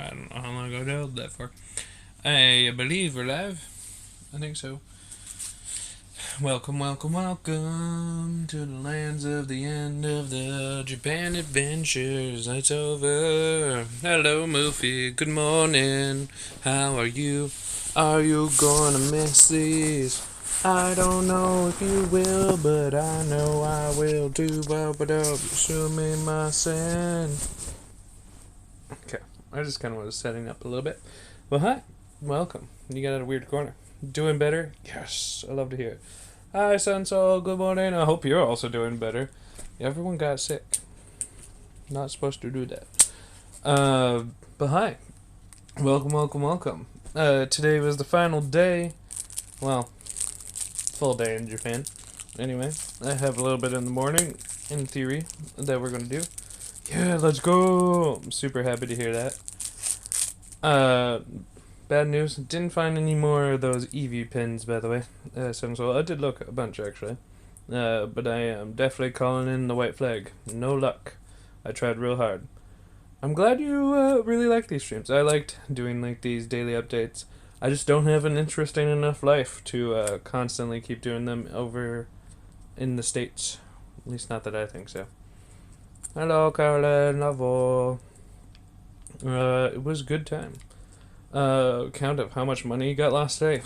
I don't know how long ago I held that for. I believe we're live. I think so. Welcome, welcome, welcome to the lands of the end of the Japan adventures. It's over. Hello, Moofy. Good morning. How are you? Are you gonna miss these? I don't know if you will, but I know I will too. Assuming my sin. Okay, I just kind of was setting up a little bit. Well, hi. Welcome. You got out a weird corner. Doing better? Yes, I love to hear it. Hi, Sunsoul. Good morning. I hope you're also doing better. Everyone got sick. Not supposed to do that. But hi. Welcome, welcome, welcome. Today was the final day. Well, full day in Japan. Anyway, I have a little bit in the morning, in theory, that we're going to do. Yeah, let's go! I'm super happy to hear that. Bad news. Didn't find any more of those EV pins, by the way. So I did look a bunch, actually. But I am definitely calling in the white flag. No luck. I tried real hard. I'm glad you really like these streams. I liked doing like these daily updates. I just don't have an interesting enough life to constantly keep doing them over in the States. At least not that I think so. Hello, Caroline. Lavo. It was a good time. Count of how much money you got last day.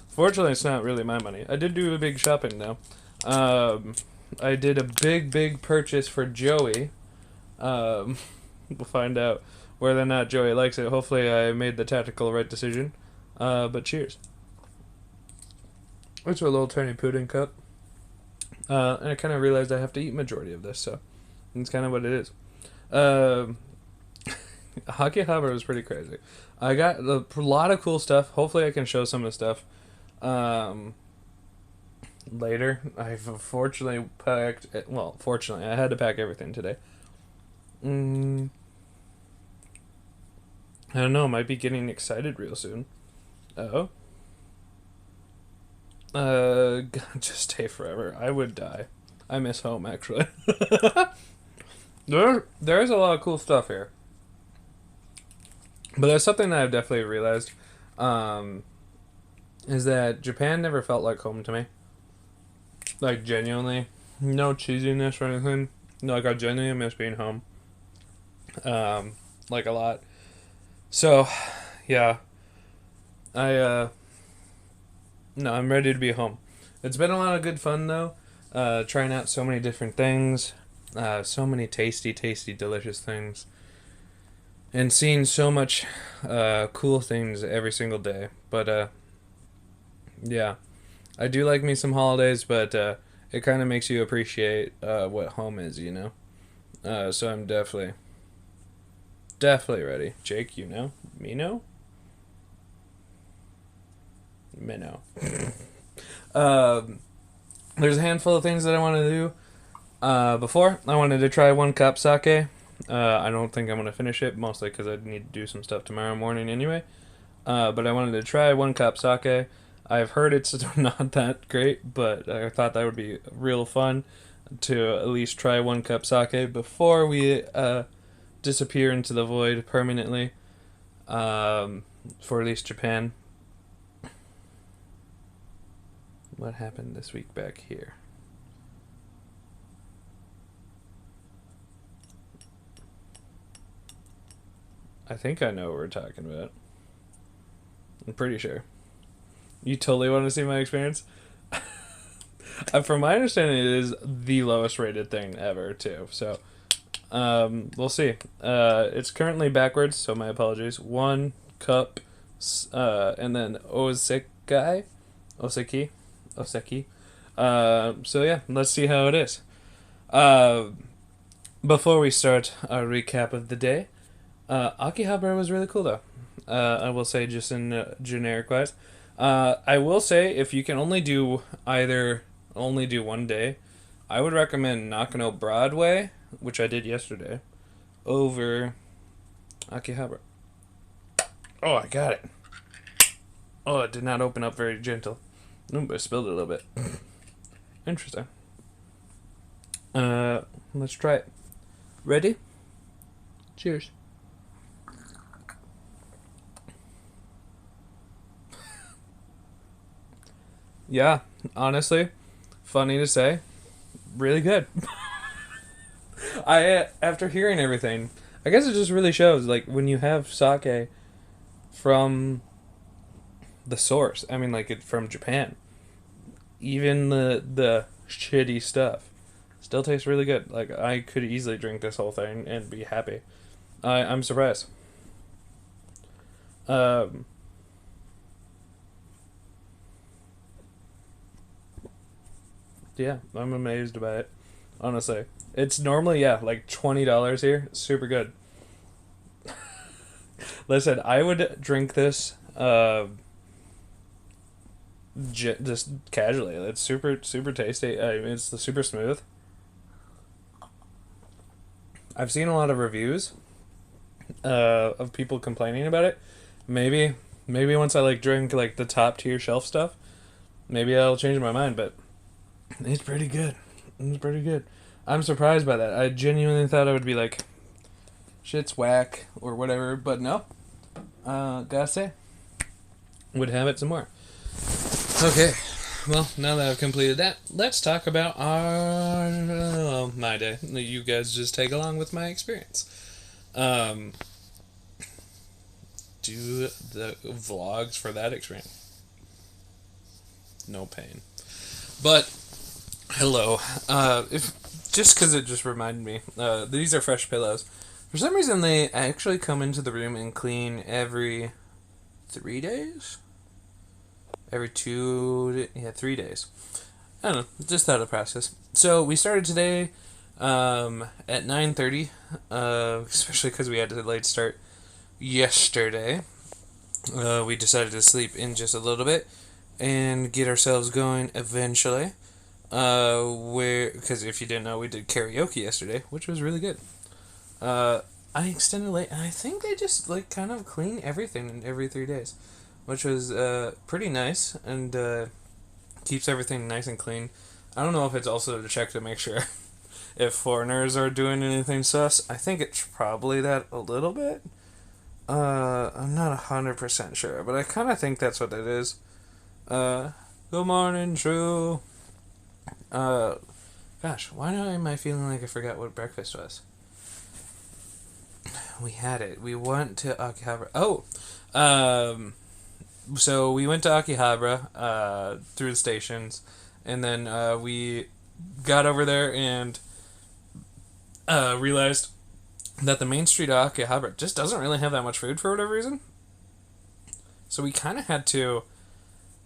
Fortunately, it's not really my money. I did do a big shopping though. I did a big purchase for Joey. We'll find out whether or not Joey likes it. Hopefully, I made the tactical right decision. But cheers. It's a little tiny pudding cup. And I kind of realized I have to eat majority of this, so that's kind of what it is. Akihabara was pretty crazy. I got a lot of cool stuff. Hopefully, I can show some of the stuff later. I've fortunately packed. Well, fortunately, I had to pack everything today. I don't know. Might be getting excited real soon. Oh. Just stay forever. I would die. I miss home actually. There's a lot of cool stuff here. But there's something that I've definitely realized, is that Japan never felt like home to me. Like, genuinely. No cheesiness or anything. Like, I genuinely miss being home. Like, a lot. So, yeah. No, I'm ready to be home. It's been a lot of good fun, though. Trying out so many different things. So many tasty, delicious things. And seeing so much cool things every single day. But, yeah. I do like me some holidays, but it kind of makes you appreciate what home is, you know? So I'm definitely ready. Jake, you know? Me know? Me know. There's a handful of things that I want to do. Before, I wanted to try one cup sake. I don't think I'm going to finish it, mostly because I need to do some stuff tomorrow morning anyway. But I wanted to try one cup sake. I've heard it's not that great, but I thought that would be real fun to at least try one cup sake before we disappear into the void permanently, for at least Japan. What happened this week back here? I think I know what we're talking about. I'm pretty sure. You totally want to see my experience? From my understanding, it is the lowest rated thing ever, too. So, we'll see. It's currently backwards, so my apologies. One cup, and then Oseki. So yeah, let's see how it is. Before we start our recap of the day, Akihabara was really cool though. I will say just in generic wise. I will say if you can only do one day, I would recommend Nakano Broadway, which I did yesterday, over Akihabara. Oh, I got it. Oh, it did not open up very gentle. Ooh, I spilled it a little bit. Interesting. Let's try it. Ready? Cheers. Yeah, honestly, funny to say, really good. After hearing everything, I guess it just really shows like when you have sake from the source. I mean, like it from Japan. Even the shitty stuff still tastes really good. Like I could easily drink this whole thing and be happy. I'm surprised. Um, yeah, I'm amazed by it. Honestly, it's normally like $20 here. Super good. Listen, I would drink this just casually. It's super tasty. It's the super smooth. I've seen a lot of reviews of people complaining about it. Maybe once I like drink like the top tier shelf stuff, maybe I'll change my mind. But it's pretty good. It's pretty good. I'm surprised by that. I genuinely thought I would be like, shit's whack or whatever. But no, gotta say, would have it some more. Okay, well, now that I've completed that, let's talk about my day. You guys just take along with my experience. Um, do the vlogs for that experience. No pain. But hello. If just because it just reminded me, these are fresh pillows. For some reason, they actually come into the room and clean every 3 days. Every 3 days. I don't know, just thought of the process. So we started today at 9:30, especially because we had a late start yesterday. We decided to sleep in just a little bit and get ourselves going eventually. Because if you didn't know, we did karaoke yesterday, which was really good. I extended late, and I think they just like kind of clean everything in every 3 days, which was pretty nice and keeps everything nice and clean. I don't know if it's also to check to make sure if foreigners are doing anything sus. I think it's probably that a little bit. I'm not 100% sure, but I kind of think that's what it is. Good morning, True. Gosh, why am I feeling like I forgot what breakfast was? We had it. We went to Akihabara. Oh, so we went to Akihabara through the stations, and then we got over there and realized that the main street of Akihabara just doesn't really have that much food for whatever reason. So we kind of had to,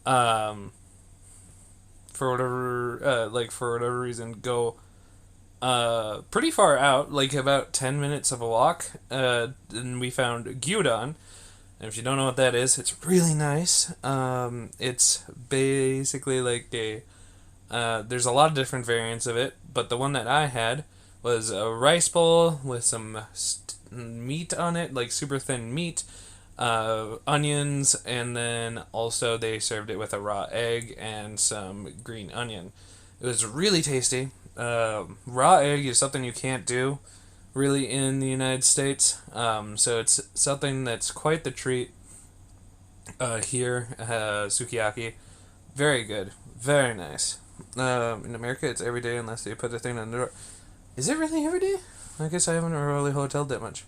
for whatever reason, go pretty far out, like about 10 minutes of a walk, and we found gyudon. And if you don't know what that is, it's really nice. It's basically like there's a lot of different variants of it, but the one that I had was a rice bowl with some meat on it, like super thin meat, onions, and then also they served it with a raw egg and some green onion. It was really tasty. Raw egg is something you can't do really in the United States, so it's something that's quite the treat here. Sukiyaki, very good, very nice. In America, it's every day unless they put the thing on the door. Is it really every day? I guess I haven't really hoteled that much.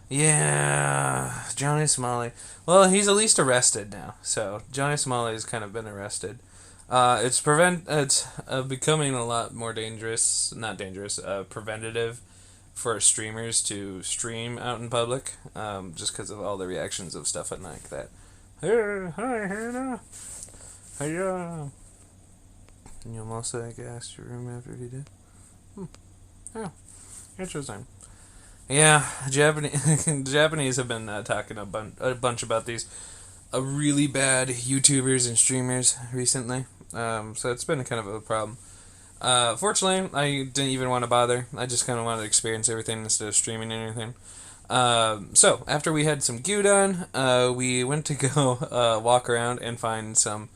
Yeah, Johnny Smalley. Well, he's at least arrested now. So Johnny Smalley has kind of been arrested. It's becoming a lot more dangerous. Not dangerous. Preventative for streamers to stream out in public. Just because of all the reactions of stuff like that. Hey, hi, Hannah. Hiya. You almost like asked your room after he did. Oh, interesting. Yeah, Japanese have been talking a bunch about these really bad YouTubers and streamers recently. So it's been kind of a problem. Fortunately, I didn't even want to bother. I just kind of wanted to experience everything instead of streaming anything. So after we had some gyudon, we went to go walk around and find some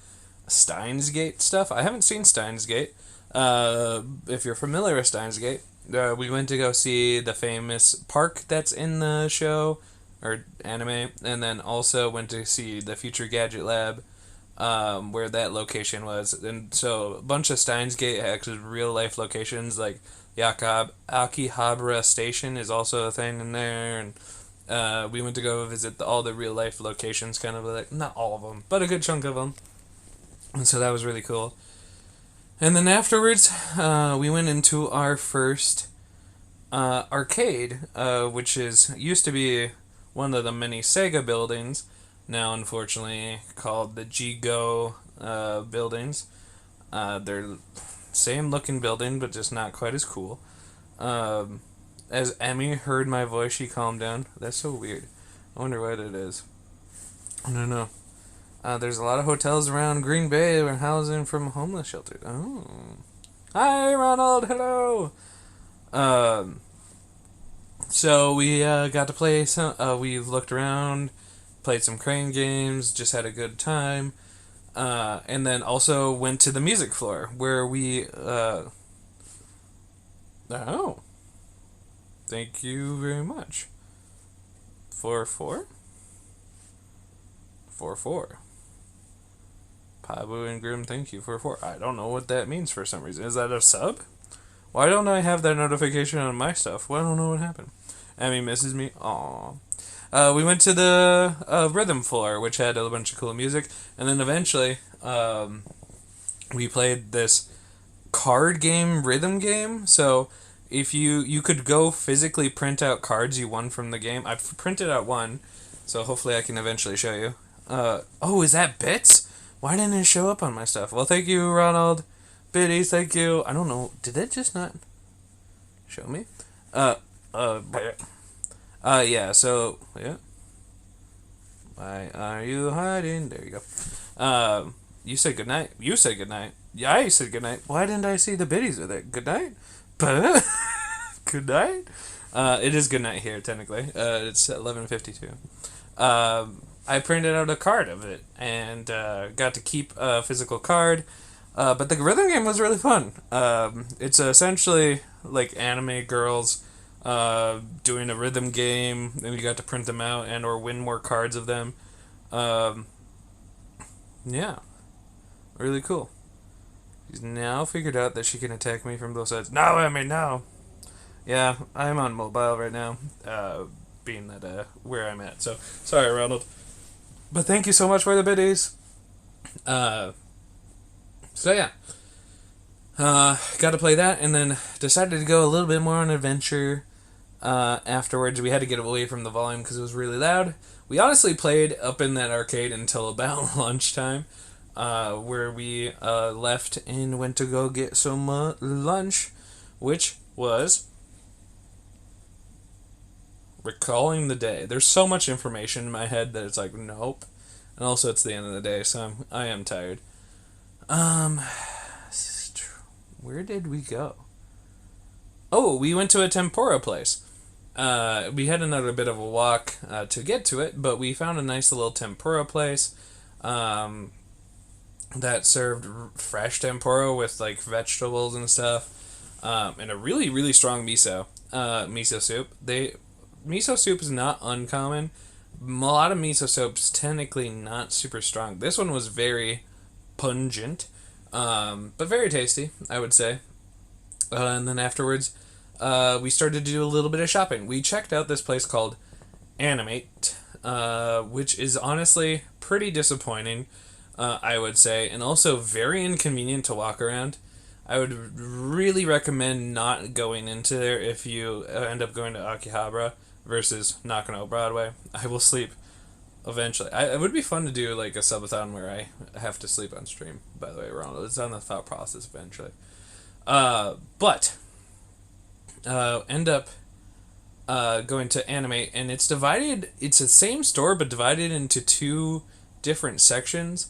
Steins Gate stuff. I haven't seen Steins Gate. If you're familiar with Steins Gate, we went to go see the famous park that's in the show or anime, and then also went to see the Future Gadget Lab. where that location was. And so a bunch of Steins Gate actually real life locations, like the Akihabara station is also a thing in there. And we went to go visit all the real life locations, kind of like, not all of them, but a good chunk of them. And so that was really cool. And then afterwards, we went into our first arcade, which used to be one of the many Sega buildings, now unfortunately called the G-Go buildings. They're same looking building, but just not quite as cool. As Emmy heard my voice, she calmed down. That's so weird. I wonder what it is. I don't know. There's a lot of hotels around Green Bay where housing from homeless shelters. Oh. Hi, Ronald. Hello. So we got to play some. We looked around, played some crane games, just had a good time. And then also went to the music floor where we. Oh. Thank you very much. 4-4? 4-4. Pabu and Grimm, thank you for 4. I don't know what that means for some reason. Is that a sub? Why don't I have that notification on my stuff? Well, I don't know what happened. Emmy misses me. Aww. We went to the rhythm floor, which had a bunch of cool music. And then eventually, we played this card game, rhythm game. So if you could go physically print out cards you won from the game. I've printed out one, so hopefully I can eventually show you. Oh, is that bits? Why didn't it show up on my stuff? Well, thank you, Ronald. Biddies, thank you. I don't know. Did that just not show me? Yeah, so, yeah. Why are you hiding? There you go. You said goodnight. You said goodnight. Yeah, I said goodnight. Why didn't I see the biddies with it? Good night? Good night? It is good night here, technically. It's 11:52. I printed out a card of it and got to keep a physical card. But the rhythm game was really fun. It's essentially like anime girls doing a rhythm game, and you got to print them out and or win more cards of them. Yeah, really cool. She's now figured out that she can attack me from both sides. No, I mean, no. Yeah, I'm on mobile right now, being that where I'm at. So sorry, Ronald. But thank you so much for the biddies. So yeah, got to play that, and then decided to go a little bit more on adventure. Afterwards, we had to get away from the volume because it was really loud. We honestly played up in that arcade until about lunchtime, where we left and went to go get some lunch, which was recalling the day. There's so much information in my head that it's like, nope. And also it's the end of the day, so I am tired. Where did we go? Oh, we went to a tempura place. We had another bit of a walk to get to it, but we found a nice little tempura place that served fresh tempura with like vegetables and stuff, and a really, really strong miso soup. Miso soup is not uncommon. A lot of miso soups technically not super strong. This one was very pungent, but very tasty, I would say. And then afterwards, we started to do a little bit of shopping. We checked out this place called Animate, which is honestly pretty disappointing, I would say, and also very inconvenient to walk around. I would really recommend not going into there if you end up going to Akihabara versus Nakano Broadway. I will sleep eventually. It would be fun to do like a subathon where I have to sleep on stream, by the way, Ronald. It's on the thought process eventually. But end up going to Animate, and it's divided. It's the same store, but divided into two different sections.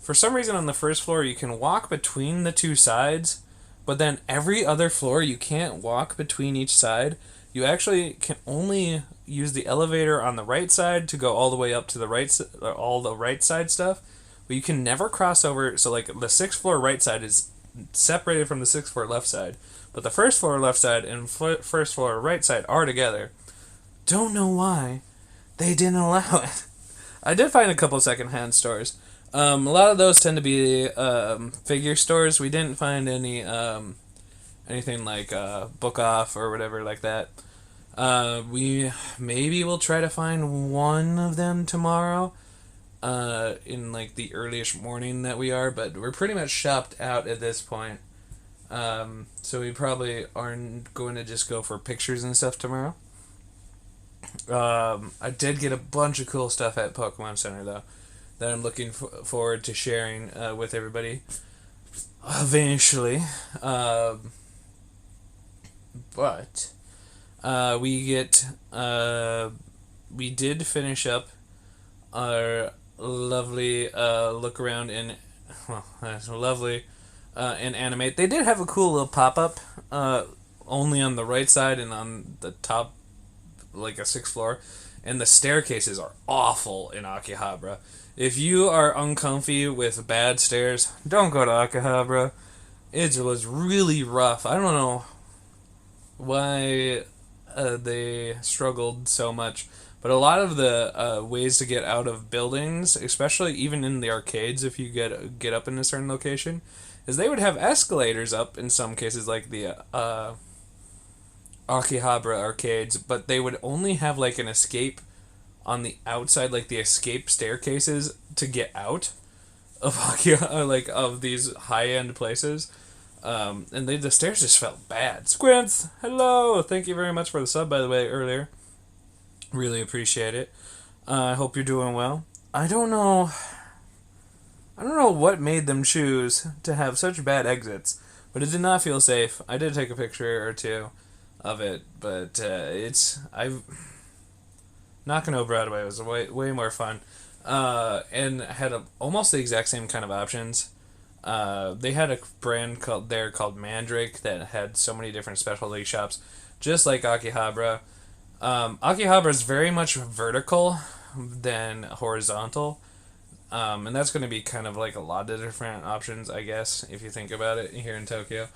For some reason, on the first floor, you can walk between the two sides, but then every other floor, you can't walk between each side. You actually can only use the elevator on the right side to go all the way up to the right, all the right side stuff, but you can never cross over. So, like, the 6th floor right side is separated from the 6th floor left side, but the 1st floor left side and 1st floor right side are together. Don't know why they didn't allow it. I did find a couple secondhand stores. A lot of those tend to be figure stores. We didn't find anything like Book Off or whatever like that. We maybe will try to find one of them tomorrow. In like the earliest morning that we are, but we're pretty much shopped out at this point. So we probably aren't going to just go for pictures and stuff tomorrow. I did get a bunch of cool stuff at Pokemon Center though, that I'm looking forward to sharing with everybody eventually. But we did finish up our lovely look around in, well, that's lovely in Animate. They did have a cool little pop up, only on the right side and on the top, like a sixth floor, and the staircases are awful in Akihabara. If you are uncomfy with bad stairs, don't go to Akihabara. It was really rough. I don't know why they struggled so much, but a lot of the ways to get out of buildings, especially even in the arcades, if you get up in a certain location, is they would have escalators up in some cases, like the Akihabara arcades, but they would only have like an escape on the outside, like the escape staircases to get out of like of these high end places. And the stairs just felt bad. Squints, hello, thank you very much for the sub, by the way, earlier. Really appreciate it. I hope you're doing well. I don't know what made them choose to have such bad exits, but it did not feel safe. I did take a picture or two of it, but Knocking over Broadway was way more fun, and had almost the exact same kind of options. They had a brand called Mandrake that had so many different specialty shops, just like Akihabara. Akihabara is very much vertical than horizontal, and that's going to be kind of like a lot of different options, I guess, if you think about it here in Tokyo.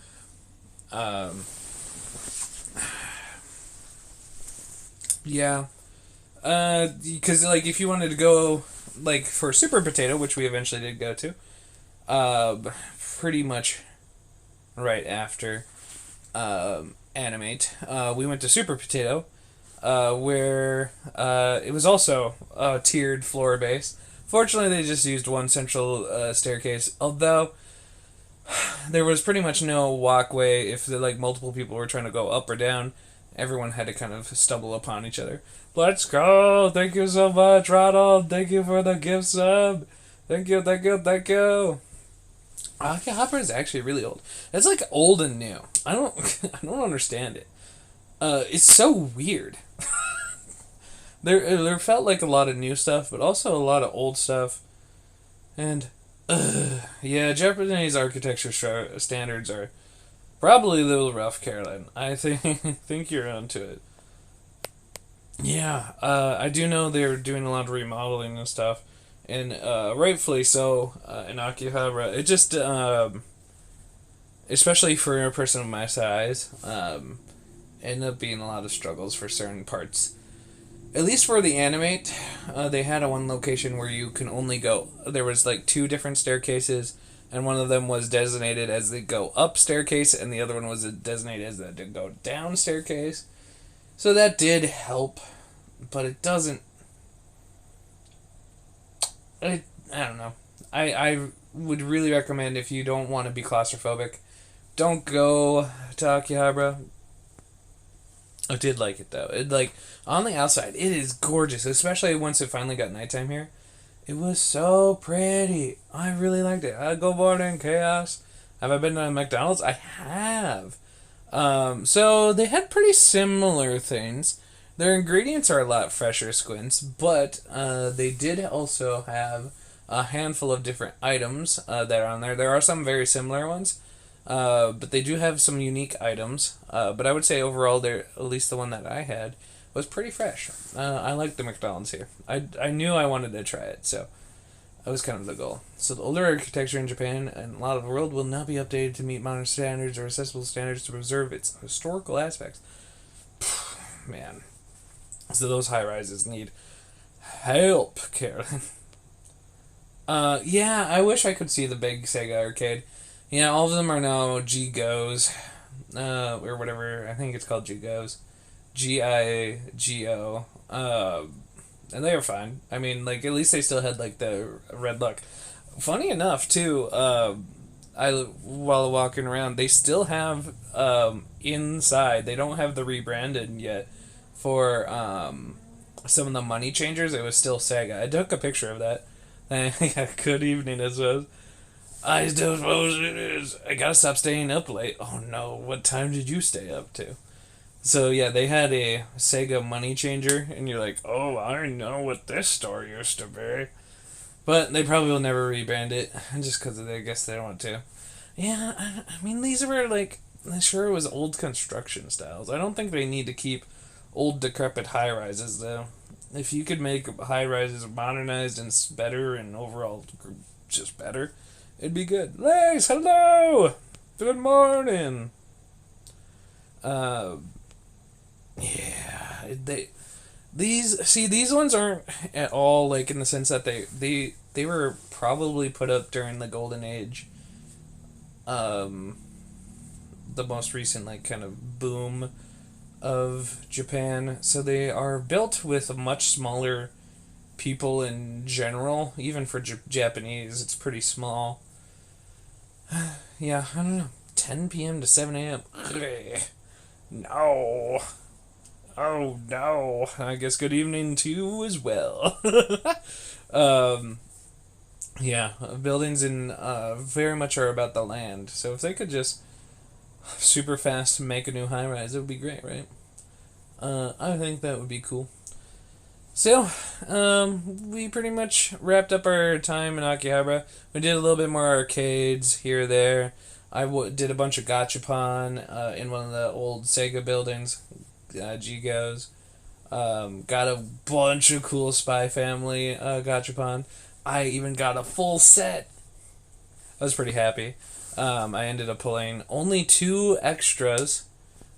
Yeah, because like if you wanted to go like for Super Potato, which we eventually did go to, pretty much right after Animate, we went to Super Potato, where it was also tiered floor base. Fortunately, they just used one central staircase, although there was pretty much no walkway. If like multiple people were trying to go up or down, everyone had to kind of stumble upon each other. Let's go! Thank you so much, Ronald. Thank you for the gift sub. Thank you. Akihabara is actually really old. It's like old and new. I don't I don't understand it. It's so weird. There felt like a lot of new stuff, but also a lot of old stuff. And yeah, Japanese architecture standards are probably a little rough, Caroline. I think you're onto it. Yeah, I do know they're doing a lot of remodeling and stuff, and rightfully so in Akihabara. It just, especially for a person of my size, ended up being a lot of struggles for certain parts. At least for the Animate, they had a one location where you can only go. There was like two different staircases, and one of them was designated as the go up staircase, and the other one was designated as the go down staircase. So that did help, but it doesn't. I don't know. I would really recommend, if you don't want to be claustrophobic, don't go to Akihabara. I did like it though. It like on the outside, it is gorgeous, especially once it finally got nighttime here. It was so pretty. I really liked it. Go Morning Chaos. Have I been to McDonald's? I have. So they had pretty similar things. Their ingredients are a lot fresher, Squints, but they did also have a handful of different items that are on there. There are some very similar ones, but they do have some unique items. But I would say overall, at least the one that I had, was pretty fresh. I like the McDonald's here. I knew I wanted to try it, so that was kind of the goal. So the older architecture in Japan and a lot of the world will now be updated to meet modern standards or accessible standards to preserve its historical aspects. Man. So those high-rises need help, Carolyn. Yeah, I wish I could see the big Sega arcade. Yeah, all of them are now G-Go's, or whatever. I think it's called G-Go's. Gigo. And they were fine. I mean, like, at least they still had, like, the red look. Funny enough, too, while walking around, they still have, inside, they don't have the rebranded yet for, some of the money changers. It was still Sega. I took a picture of that. Yeah, good evening, as well. I still suppose it is. I gotta stop staying up late. Oh no, what time did you stay up to? So yeah, they had a Sega money changer, and you're like, oh, I know what this store used to be. But they probably will never rebrand it, just because I guess they don't want to. Yeah, I mean, these were like, I'm sure it was old construction styles. I don't think they need to keep old decrepit high rises though. If you could make high rises modernized and better and overall just better, it'd be good. Legs, hello, good morning. Uh, yeah, these ones aren't at all like in the sense that they were probably put up during the golden age. Um, the most recent like kind of boom of Japan. So they are built with much smaller people in general. Even for Japanese, it's pretty small. Yeah, I don't know. 10 p.m. to 7 a.m. No. Oh no. I guess good evening to you as well. um, yeah, buildings in very much are about the land. So if they could just super fast make a new high rise, it would be great, right? I think that would be cool. So, we pretty much wrapped up our time in Akihabara. We did a little bit more arcades here or there. Did a bunch of gachapon in one of the old Sega buildings, Gigo's. Got a bunch of cool Spy Family gachapon. I even got a full set. I was pretty happy. I ended up pulling only 2 extras,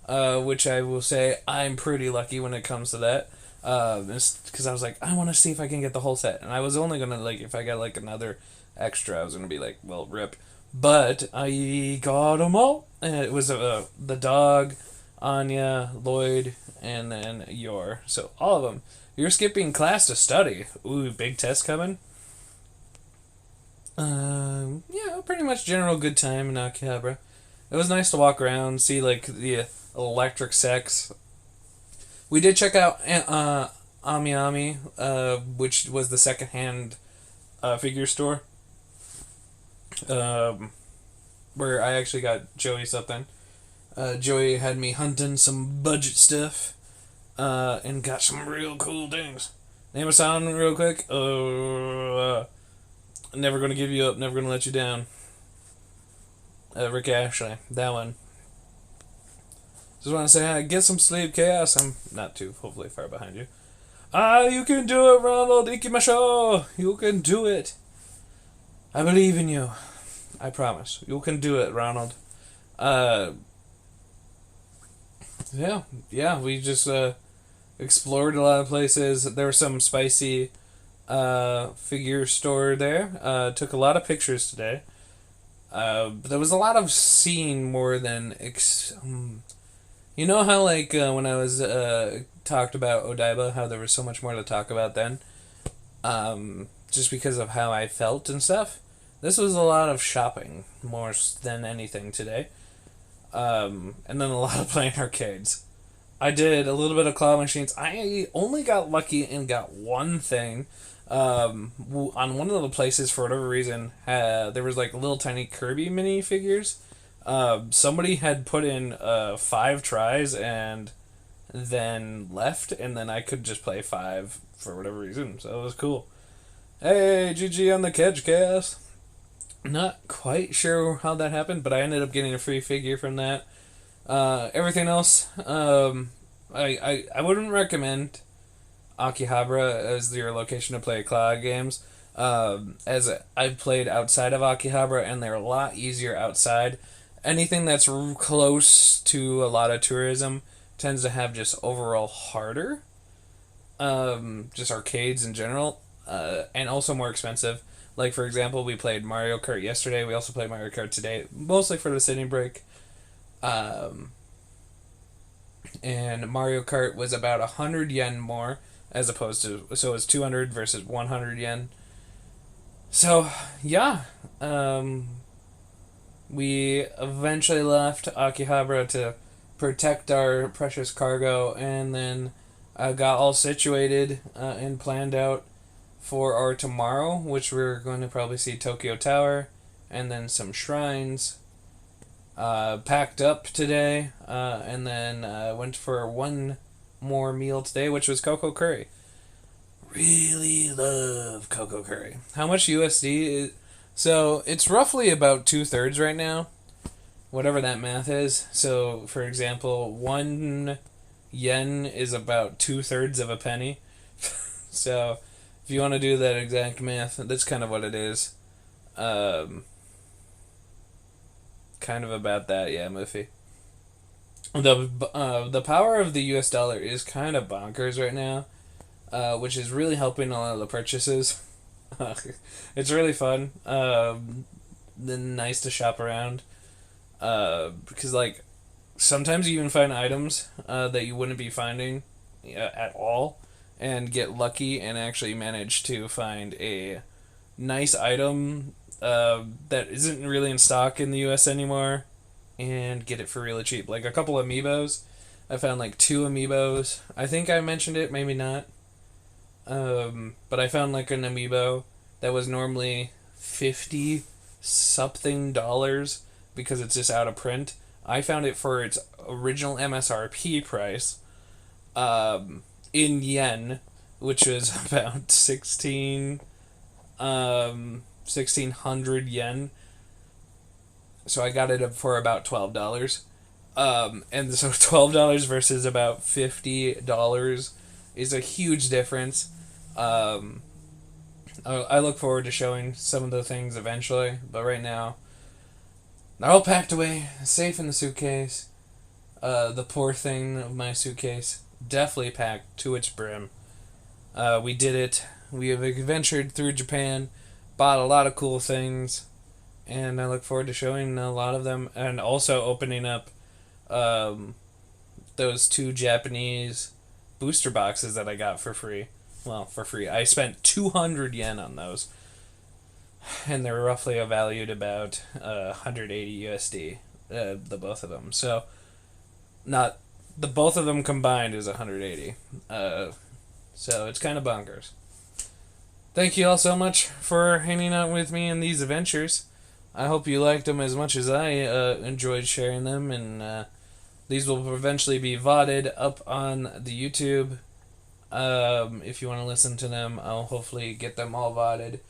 which I will say I'm pretty lucky when it comes to that. Because I was like, I want to see if I can get the whole set, and I was only gonna like if I got like another extra, I was gonna be like, well, rip. But I got them all. And it was the dog, Anya, Lloyd, and then Yor. So all of them. You're skipping class to study. Ooh, big test coming. Yeah, pretty much general good time in Akihabara. It was nice to walk around, see like the electric sex. We did check out Ami Ami, which was the secondhand figure store, where I actually got Joey something. Joey had me hunting some budget stuff, and got some real cool things. Name a song real quick. Never Gonna Give You Up, Never Gonna Let You Down. Rick Ashley, that one. Just want to say, hi, get some sleep, Chaos. I'm not too, hopefully, far behind you. You can do it, Ronald. Ikimasho. You can do it. I believe in you. I promise. You can do it, Ronald. Yeah, we just explored a lot of places. There was some spicy figure store there. Took a lot of pictures today. But there was a lot of seeing more than you know how like when I was talked about Odaiba, how there was so much more to talk about then, just because of how I felt and stuff. This was a lot of shopping more than anything today, and then a lot of playing arcades. I did a little bit of claw machines. I only got lucky and got one thing. On one of the places, for whatever reason, there was like little tiny Kirby mini figures. Somebody had put in 5 tries and then left, and then I could just play 5 for whatever reason, so it was cool. Hey, GG on the catch, Chaos. Not quite sure how that happened, but I ended up getting a free figure from that. Everything else, I wouldn't recommend Akihabara as your location to play cloud games. As I've played outside of Akihabara, and they're a lot easier outside. Anything that's close to a lot of tourism tends to have just overall harder. Just arcades in general, and also more expensive. Like, for example, we played Mario Kart yesterday. We also played Mario Kart today, mostly for the city break. Um, and Mario Kart was about 100 yen more, as opposed to, so it was 200 versus 100 yen. So, yeah. We eventually left Akihabara to protect our precious cargo, and then got all situated and planned out for our tomorrow, which we're going to probably see Tokyo Tower and then some shrines. Packed up today, and then went for one more meal today, which was cocoa curry. Really love cocoa curry. How much USD is? So it's roughly about 2/3 right now, whatever that math is. So, for example, 1 yen is about 2/3 of a penny. So, if you want to do that exact math, that's kind of what it is. Kind of about that, yeah, Muffy. The power of the U.S. dollar is kind of bonkers right now, which is really helping a lot of the purchases. It's really fun. Then nice to shop around. Because like sometimes you even find items that you wouldn't be finding at all, and get lucky and actually manage to find a nice item that isn't really in stock in the U.S. anymore, and get it for really cheap. Like a couple amiibos. I found like 2 amiibos. I think I mentioned it, maybe not. But I found like an amiibo that was normally 50 something dollars because it's just out of print. I found it for its original MSRP price, in yen, which was about 1600 yen. So I got it for about $12. And so $12 versus about $50 is a huge difference. I look forward to showing some of the things eventually, but right now they're all packed away, safe in the suitcase. The poor thing of my suitcase, definitely packed to its brim. We did it. We have adventured through Japan, bought a lot of cool things, and I look forward to showing a lot of them, and also opening up those 2 Japanese booster boxes that I got for free. Well, for free. I spent 200 yen on those, and they're roughly valued about 180 USD, the both of them. So, not the both of them combined is 180. So it's kind of bonkers. Thank you all so much for hanging out with me in these adventures. I hope you liked them as much as I enjoyed sharing them, and these will eventually be VODed up on the YouTube. If you want to listen to them, I'll hopefully get them all VODed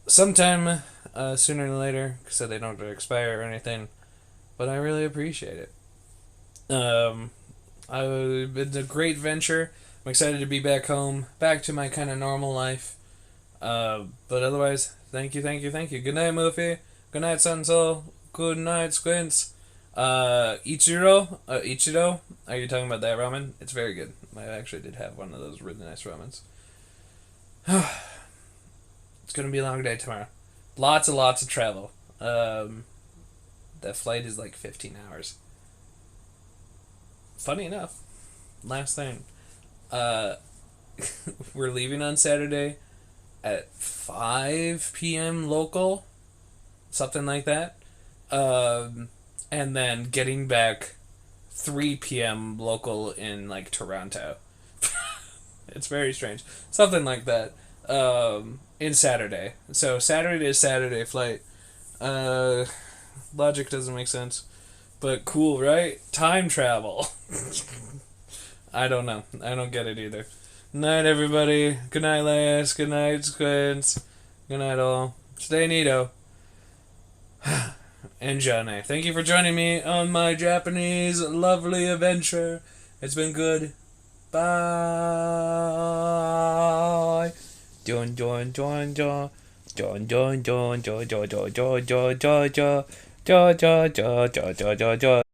sometime sooner than later, so they don't expire or anything. But I really appreciate it. It's a great venture. I'm excited to be back home, back to my kind of normal life. But otherwise, thank you. Good night, Muffy. Good night, Sunsoul. Good night, Squints. Ichiro, are you talking about that ramen? It's very good. I actually did have one of those really nice ramens. It's gonna be a long day tomorrow. Lots and lots of travel. The flight is like 15 hours. Funny enough, last thing, we're leaving on Saturday at 5 p.m. local, something like that. And then getting back 3 p.m. local in like Toronto. It's very strange. Something like that. In Saturday. So Saturday is Saturday flight. Logic doesn't make sense. But cool, right? Time travel. I don't know. I don't get it either. Night, everybody. Good night, Lance. Good night, Squints. Good night, all. Stay neato. And Johnny, thank you for joining me on my Japanese lovely adventure. It's been good. Bye. Dun dun dun dun dun dun dun dun dun dun dun dun dun dun dun dun dun dun dun dun.